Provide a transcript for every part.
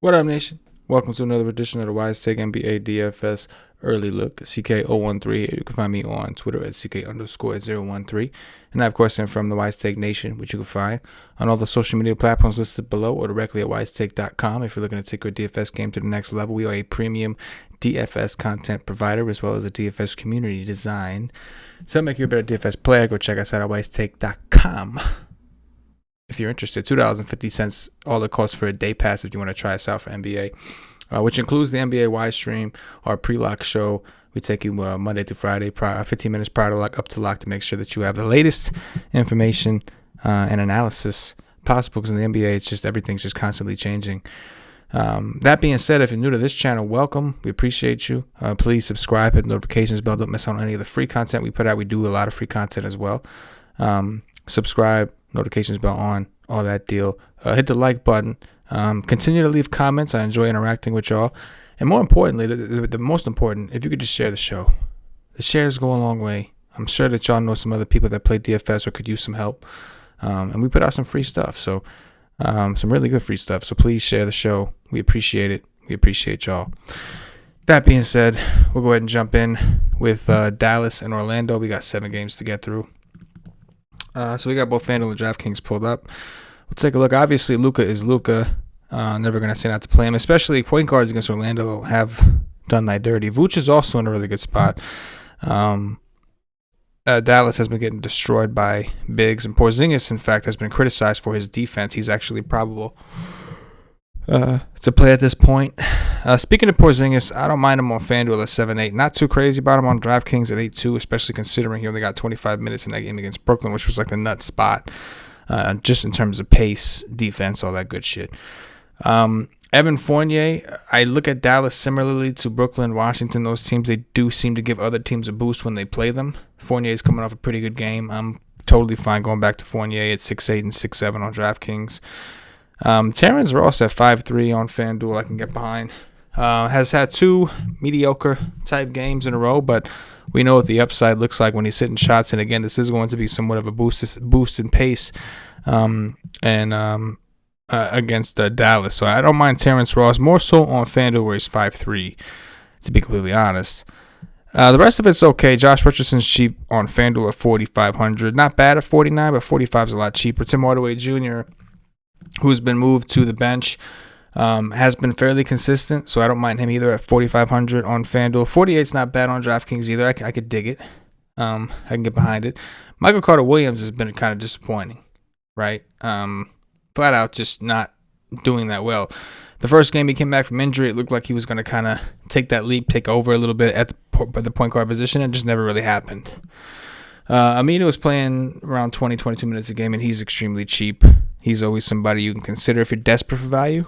What up, nation? Welcome to another edition of the WiseTake NBA DFS Early Look, CK013. You can find me on Twitter at CK_013. And I, of course, am from the WiseTake Nation, which you can find on all the social media platforms listed below or directly at WiseTake.com. If you're looking to take your DFS game to the next level, we are a premium DFS content provider as well as a DFS community designed to make you a better DFS player. Go check us out at WiseTake.com. If you're interested, $2.50 all it costs for a day pass if you want to try us out for NBA, which includes the NBA Wise stream, our pre-lock show. We take you Monday through Friday, 15 minutes prior to lock, up to lock, to make sure that you have the latest information and analysis possible, because in the NBA, it's just everything's just constantly changing. That being said, if you're new to this channel, welcome. We appreciate you. Please subscribe, hit the notifications bell. Don't miss out on any of the free content we put out. We do a lot of free content as well. Subscribe, notifications bell on, all that deal. Hit the like button. Continue to leave comments. I enjoy interacting with y'all. And more importantly, the most important, if you could just share the show. The shares go a long way. I'm sure that y'all know some other people that play DFS or could use some help. And we put out some free stuff. So some really good free stuff. So please share the show. We appreciate it. We appreciate y'all. That being said, we'll go ahead and jump in with Dallas and Orlando. We got 7 games to get through. So we got both FanDuel and DraftKings pulled up. We'll take a look. Obviously, Luka is Luka. Never going to say not to play him, especially point guards against Orlando have done that dirty. Vooch is also in a really good spot. Dallas has been getting destroyed by bigs, and Porzingis, in fact, has been criticized for his defense. He's actually probable to play at this point. Speaking of Porzingis, I don't mind him on FanDuel at 7-8. Not too crazy about him on DraftKings at 8-2, especially considering he only got 25 minutes in that game against Brooklyn, which was like the nut spot, just in terms of pace, defense, all that good shit. Evan Fournier, I look at Dallas similarly to Brooklyn, Washington. Those teams, they do seem to give other teams a boost when they play them. Fournier is coming off a pretty good game. I'm totally fine going back to Fournier at 6-8 and 6-7 on DraftKings. Terrence Ross at 5-3 on FanDuel, I can get behind. Has had 2 mediocre type games in a row, but we know what the upside looks like when he's hitting shots. And again, this is going to be somewhat of a boost in pace against Dallas. So I don't mind Terrence Ross, more so on FanDuel where he's 5-3, to be completely honest. The rest of it's okay. Josh Richardson's cheap on FanDuel at 4,500. Not bad at 49, but 45 is a lot cheaper. Tim Hardaway Jr., who's been moved to the bench, has been fairly consistent, so I don't mind him either at 4,500 on FanDuel. 48's not bad on DraftKings either. I could dig it. I can get behind it. Michael Carter-Williams has been kind of disappointing, right? Flat out just not doing that well. The first game he came back from injury, it looked like he was going to kind of take that leap, take over a little bit at the point guard position. It just never really happened. Aminu is playing around 20, 22 minutes a game, and he's extremely cheap. He's always somebody you can consider if you're desperate for value.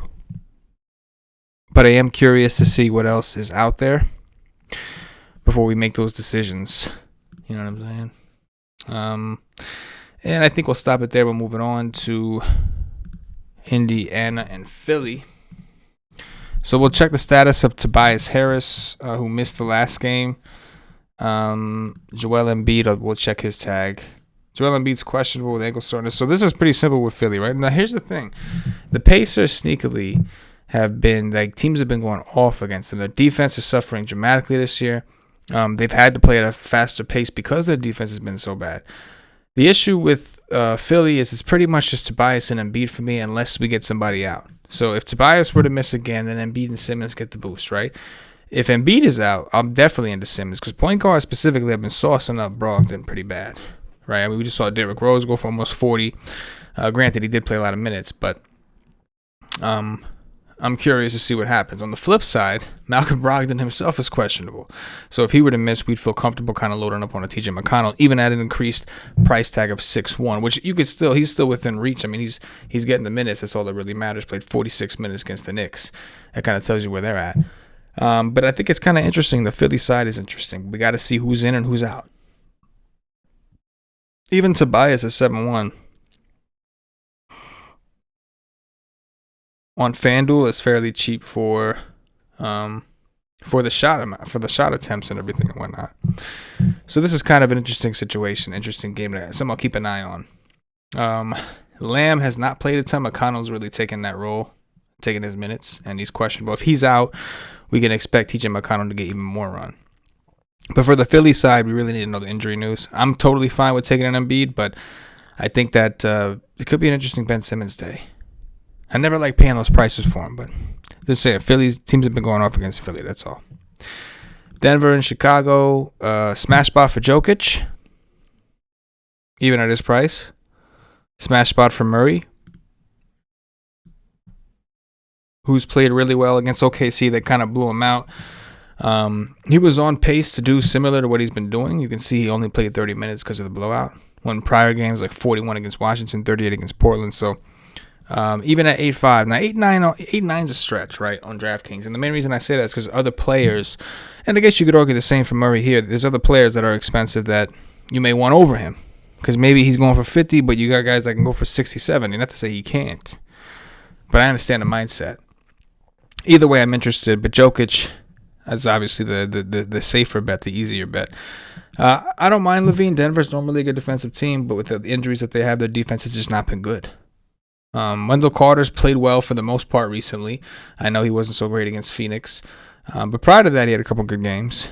But I am curious to see what else is out there before we make those decisions. You know what I'm saying? And I think we'll stop it there. We're moving on to Indiana and Philly. So we'll check the status of Tobias Harris, who missed the last game. Joel Embiid, we'll check his tag. Joel Embiid's questionable with ankle soreness. So this is pretty simple with Philly, right? Now, here's the thing. The Pacers sneakily have been, like, teams have been going off against them. Their defense is suffering dramatically this year. They've had to play at a faster pace because their defense has been so bad. The issue with Philly is it's pretty much just Tobias and Embiid for me unless we get somebody out. So if Tobias were to miss again, then Embiid and Simmons get the boost, right? If Embiid is out, I'm definitely into Simmons because point guards specifically have been saucing up Brogdon pretty bad, right? I mean, we just saw Derrick Rose go for almost 40. Granted, he did play a lot of minutes, but I'm curious to see what happens. On the flip side, Malcolm Brogdon himself is questionable. So if he were to miss, we'd feel comfortable kind of loading up on a TJ McConnell, even at an increased price tag of 6-1, which you could still, he's still within reach. I mean, he's getting the minutes. That's all that really matters. Played 46 minutes against the Knicks. That kind of tells you where they're at. But I think it's kind of interesting. The Philly side is interesting. We got to see who's in and who's out. Even Tobias is 7-1. On FanDuel is fairly cheap for the shot attempts and everything and whatnot. So this is kind of an interesting situation, interesting game that something I'll keep an eye on. Lamb has not played a ton. McConnell's really taken that role taking his minutes, and he's questionable. If he's out, we can expect TJ McConnell to get even more run. But for the Philly side, we really need to know the injury news. I'm totally fine with taking an Embiid, but I think that it could be an interesting Ben Simmons day. I never like paying those prices for him, but just saying, Philly's teams have been going off against Philly, that's all. Denver and Chicago, smash spot for Jokic, even at his price. Smash spot for Murray, who's played really well against OKC. That kind of blew him out. He was on pace to do similar to what he's been doing. You can see he only played 30 minutes because of the blowout. When prior games, like 41 against Washington, 38 against Portland. So even at 8.5. Now, 8.9 is a stretch, right, on DraftKings. And the main reason I say that is because other players, and I guess you could argue the same for Murray here, there's other players that are expensive that you may want over him. Because maybe he's going for 50, but you got guys that can go for 67. And not to say he can't. But I understand the mindset. Either way, I'm interested. But Jokic, that's obviously the safer bet, the easier bet. I don't mind Levine. Denver's normally a good defensive team, but with the injuries that they have, their defense has just not been good. Wendell Carter's played well for the most part recently. I know he wasn't so great against Phoenix. But prior to that, he had a couple good games.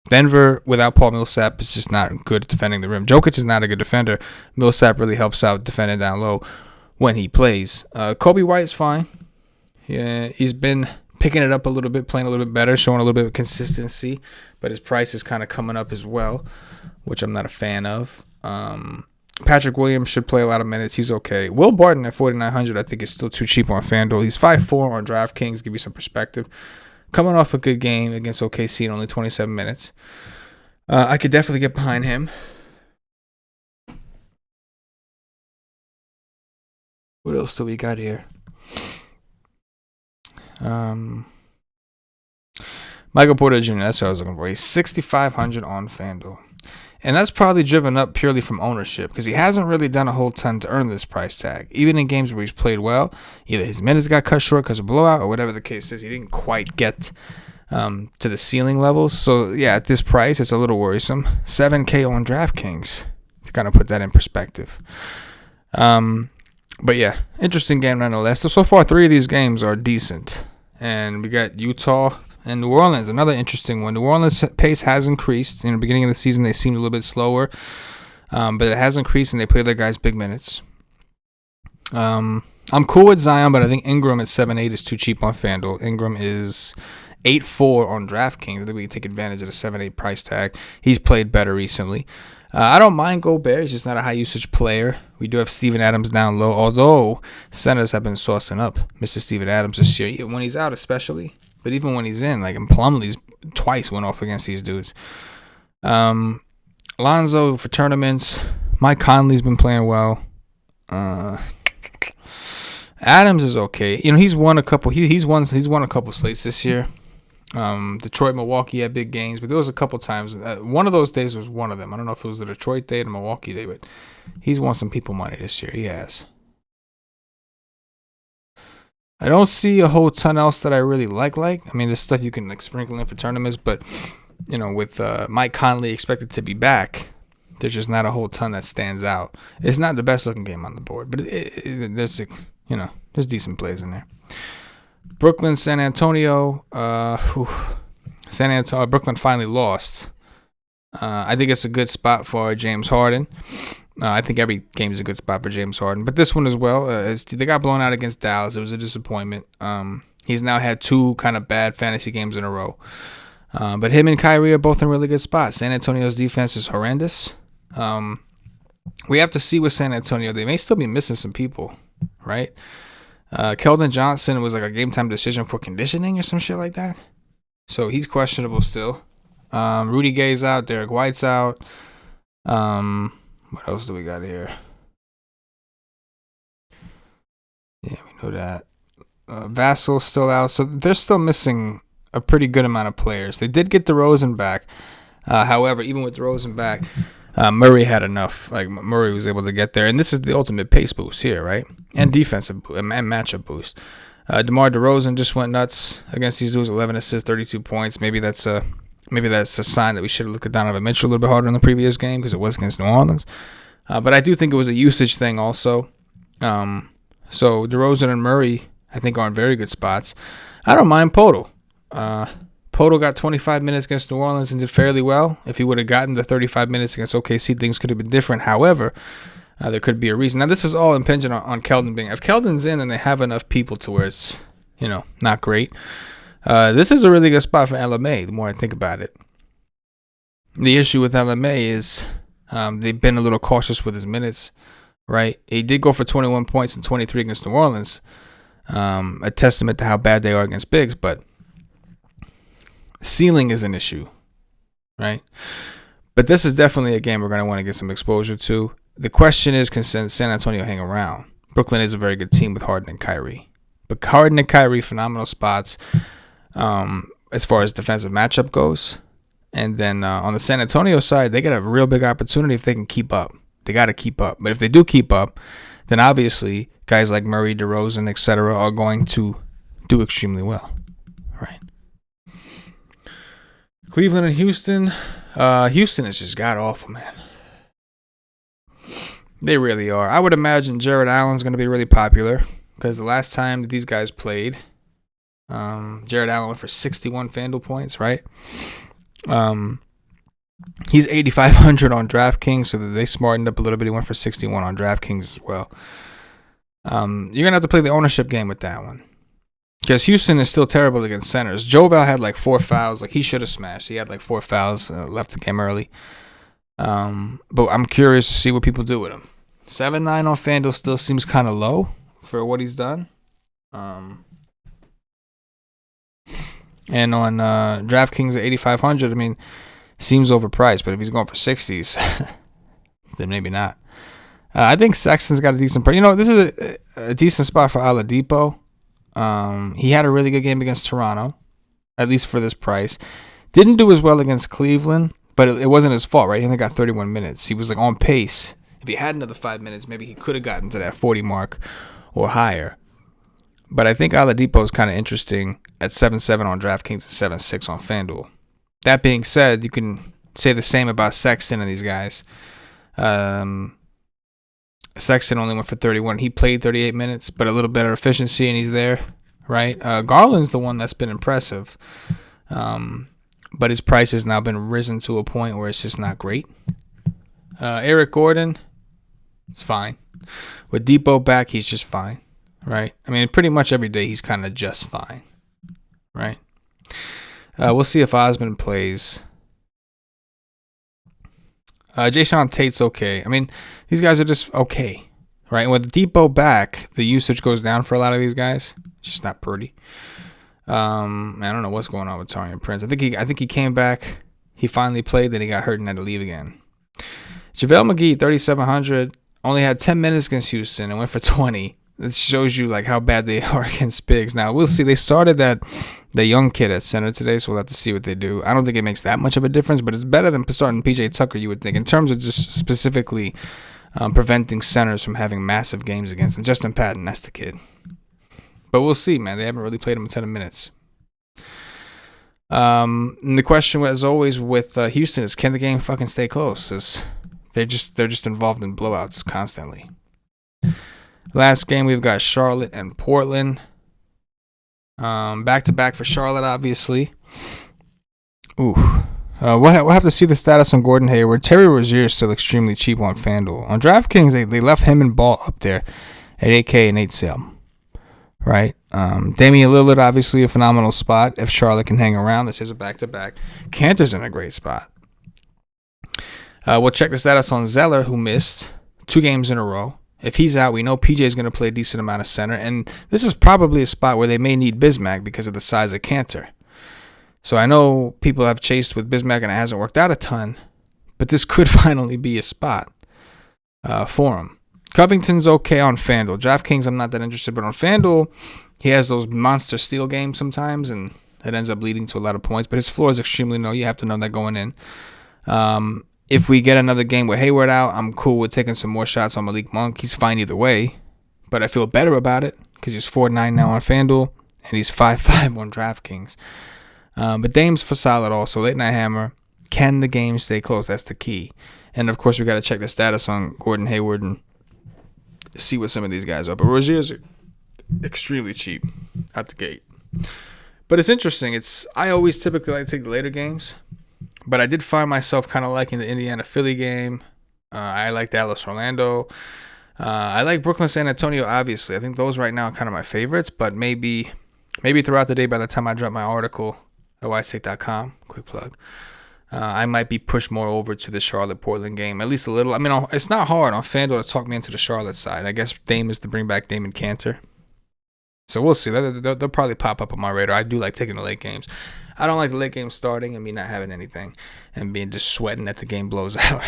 Denver, without Paul Millsap, is just not good at defending the rim. Jokic is not a good defender. Millsap really helps out defending down low when he plays. Kobe White's fine. Yeah, he's been picking it up a little bit, playing a little bit better, showing a little bit of consistency. But his price is kind of coming up as well, which I'm not a fan of. Patrick Williams should play a lot of minutes. He's okay. Will Barton at 4,900, I think, is still too cheap on FanDuel. He's 5'4" on DraftKings. Give you some perspective. Coming off a good game against OKC in only 27 minutes. I could definitely get behind him. What else do we got here? Michael Porter Jr., that's what I was looking for. He's 6,500 on FanDuel. And that's probably driven up purely from ownership because he hasn't really done a whole ton to earn this price tag. Even in games where he's played well, either his minutes got cut short because of blowout or whatever the case is, he didn't quite get to the ceiling levels. So, yeah, at this price, it's a little worrisome. $7K on DraftKings to kind of put that in perspective. But, yeah, interesting game nonetheless. So far, 3 of these games are decent. And we got Utah and New Orleans, another interesting one. New Orleans' pace has increased. In the beginning of the season, they seemed a little bit slower. But it has increased, and they play their guys big minutes. I'm cool with Zion, but I think Ingram at 7.8 is too cheap on FanDuel. Ingram is 8.4 on DraftKings. I think we can take advantage of the 7.8 price tag. He's played better recently. I don't mind Gobert. He's just not a high-usage player. We do have Steven Adams down low, although centers have been saucing up Mr. Steven Adams this year, when he's out especially. But even when he's in, like Plumlee's twice went off against these dudes. Lonzo for tournaments. Mike Conley's been playing well. Adams is okay. You know, he's won a couple. He's won a couple slates this year. Detroit, Milwaukee had big games, but there was a couple times. One of those days was one of them. I don't know if it was the Detroit day or the Milwaukee day, but he's won some people money this year. He has. I don't see a whole ton else that I really like. I mean, there's stuff you can like sprinkle in for tournaments, but you know, with Mike Conley expected to be back, there's just not a whole ton that stands out. It's not the best looking game on the board, but there's there's decent plays in there. Brooklyn, San Antonio. Brooklyn finally lost. I think it's a good spot for James Harden. I think every game is a good spot for James Harden, but this one as well. They got blown out against Dallas. It was a disappointment. He's now had 2 kind of bad fantasy games in a row. But him and Kyrie are both in really good spots. San Antonio's defense is horrendous. We have to see with San Antonio. They may still be missing some people, right? Keldon Johnson was like a game-time decision for conditioning or some shit like that. So he's questionable still. Rudy Gay's out. Derek White's out. What else do we got here? Yeah, we know that. Vassal's still out. So they're still missing a pretty good amount of players. They did get DeRozan back. However, even with DeRozan back, Murray had enough. Like Murray was able to get there. And this is the ultimate pace boost here, right? And defensive and matchup boost. DeMar DeRozan just went nuts against these dudes. 11 assists, 32 points. Maybe that's a sign that we should have looked at Donovan Mitchell a little bit harder in the previous game because it was against New Orleans. But I do think it was a usage thing also. So DeRozan and Murray I think are in very good spots. I don't mind Poto. Poto got 25 minutes against New Orleans and did fairly well. If he would have gotten the 35 minutes against OKC, things could have been different. However, there could be a reason. Now, this is all impingent on Keldon being. If Keldon's in and they have enough people to where it's, not great, this is a really good spot for LMA, the more I think about it. The issue with LMA is they've been a little cautious with his minutes, right? He did go for 21 points and 23 against New Orleans, a testament to how bad they are against bigs, but ceiling is an issue, right? But this is definitely a game we're going to want to get some exposure to. The question is, can San Antonio hang around? Brooklyn is a very good team with Harden and Kyrie. But Harden and Kyrie, phenomenal spots as far as defensive matchup goes. And then on the San Antonio side, they got a real big opportunity if they can keep up. They got to keep up. But if they do keep up, then obviously guys like Murray, DeRozan, etc. are going to do extremely well, right? Cleveland and Houston. Houston is just god-awful, man. They really are. I would imagine Jared Allen's going to be really popular because the last time that these guys played, Jared Allen went for 61 FanDuel points, right? He's 8,500 on DraftKings, so that they smartened up a little bit. He went for 61 on DraftKings as well. You're going to have to play the ownership game with that one because Houston is still terrible against centers. Joval had like 4 fouls. Like, he should have smashed. He had like 4 fouls, left the game early. But I'm curious to see what people do with him. 7-9 on FanDuel still seems kind of low for what he's done. And on DraftKings at 8,500, I mean, seems overpriced. But if he's going for 60s, then maybe not. I think Sexton's got a decent price. This is a decent spot for Oladipo. He had a really good game against Toronto, at least for this price. Didn't do as well against Cleveland, but it wasn't his fault, right? He only got 31 minutes. He was like on pace. If he had another 5 minutes, maybe he could have gotten to that 40 mark or higher. But I think Oladipo is kind of interesting at 7-7 on DraftKings and 7-6 on FanDuel. That being said, you can say the same about Sexton and these guys. Sexton only went for 31. He played 38 minutes, but a little better efficiency, and he's there, right? Garland's the one that's been impressive. But his price has now been risen to a point where it's just not great. Eric Gordon, it's fine. With Depot back, he's just fine, right? I mean, pretty much every day he's kind of just fine, right? We'll see if Osman plays. Jason Tate's okay. I mean, these guys are just okay, right? And with Depot back, the usage goes down for a lot of these guys. It's just not pretty. I don't know what's going on with Taurean Prince. I think he came back. He finally played, then he got hurt and had to leave again. JaVale McGee, 3,700, only had 10 minutes against Houston and went for 20. It shows you like how bad they are against bigs. Now we'll see. They started the young kid at center today, so we'll have to see what they do. I don't think it makes that much of a difference, but it's better than starting PJ Tucker, you would think, in terms of just specifically preventing centers from having massive games against them. Justin Patton, that's the kid. But we'll see, man. They haven't really played him in 10 minutes. And the question, as always, with Houston is, can the game fucking stay close? They're just involved in blowouts constantly. Last game, we've got Charlotte and Portland. Back to back for Charlotte, obviously. Ooh. We'll have to see the status on Gordon Hayward. Terry Rozier is still extremely cheap on FanDuel. On DraftKings, they left him and Ball up there at 8K and 8 sale. Right? Damian Lillard, obviously a phenomenal spot. If Charlotte can hang around, this is a back-to-back. Cantor's in a great spot. We'll check the status on Zeller, who missed 2 games in a row. If he's out, we know PJ is going to play a decent amount of center. And this is probably a spot where they may need Bismack because of the size of Cantor. So I know people have chased with Bismack and it hasn't worked out a ton. But this could finally be a spot for him. Covington's okay on FanDuel. DraftKings, I'm not that interested. But on FanDuel, he has those monster steal games sometimes. And it ends up leading to a lot of points. But his floor is extremely low. You have to know that going in. If we get another game with Hayward out, I'm cool with taking some more shots on Malik Monk. He's fine either way. But I feel better about it because he's 4-9 now on FanDuel. And he's 5-5 on DraftKings. But Dame's for solid also. Late Night Hammer. Can the game stay close? That's the key. And, of course, we got to check the status on Gordon Hayward and see what some of these guys are. But Rozier's extremely cheap out the gate. But it's interesting. I always typically like to take the later games, but I did find myself kind of liking the Indiana Philly game. I like Dallas Orlando. I like Brooklyn San Antonio. Obviously, I think those right now are kind of my favorites. But maybe throughout the day, by the time I drop my article at WiseTake.com, quick plug, I might be pushed more over to the Charlotte-Portland game, at least a little. I mean, it's not hard on FanDuel to talk me into the Charlotte side. I guess Dame is to bring back Damon Cantor. So we'll see. They'll probably pop up on my radar. I do like taking the late games. I don't like the late game starting and me not having anything and being just sweating that the game blows out.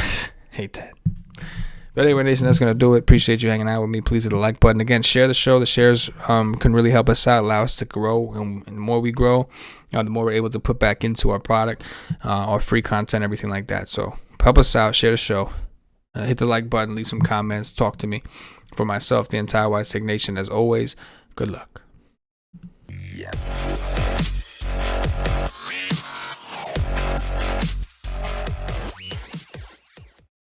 Hate that. But anyway, Nation, that's going to do it. Appreciate you hanging out with me. Please hit the like button. Again, share the show. The shares can really help us out, allow us to grow. And the more we grow, the more we're able to put back into our product, our free content, everything like that. So help us out. Share the show. Hit the like button. Leave some comments. Talk to me. For myself, the entire WiseTake Nation, as always, good luck.